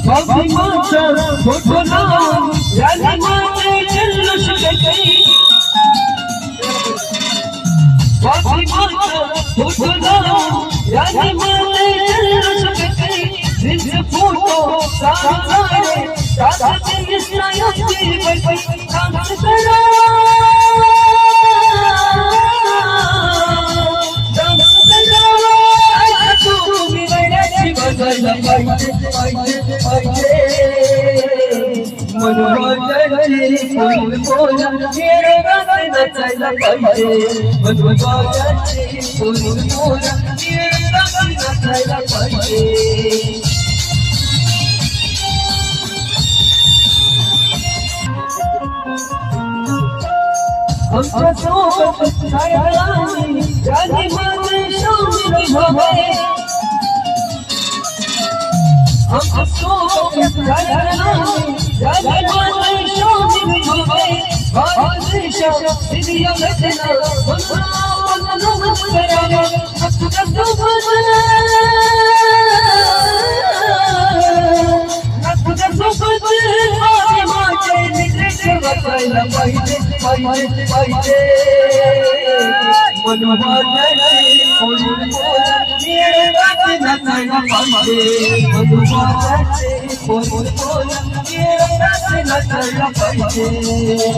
बाबीमाचा photo लावून झाली माझे जल्लोष काही बाबीमाचा फोटो लावून झाली माझे जल्लोष काही निज फोटो सारे साथे निस्तायची बाई डान्स करा मनोरंजनाची फुल बोला मेरे गाते नचायला पाहिजे मनोरंजनाची फुल बोला मेरे गाते नचायला पाहिजे आमच्या सोबत राहिलानी जानी माझे शामिल व्हावे आमच्या सोबत राहिलानी जानी माझे शामिल व्हावे भारत देशात दिव्य घटना वंदना करावे आमच्या सोबत माझे मित्र वाचायला पाहिजे पाहिजे पाहिजे मनोरंजनाची फुल बोला मेरे गाते नचायला पाहिजे मनोरंजनाची फुल बोला मेरे गाते नचायला पाहिजे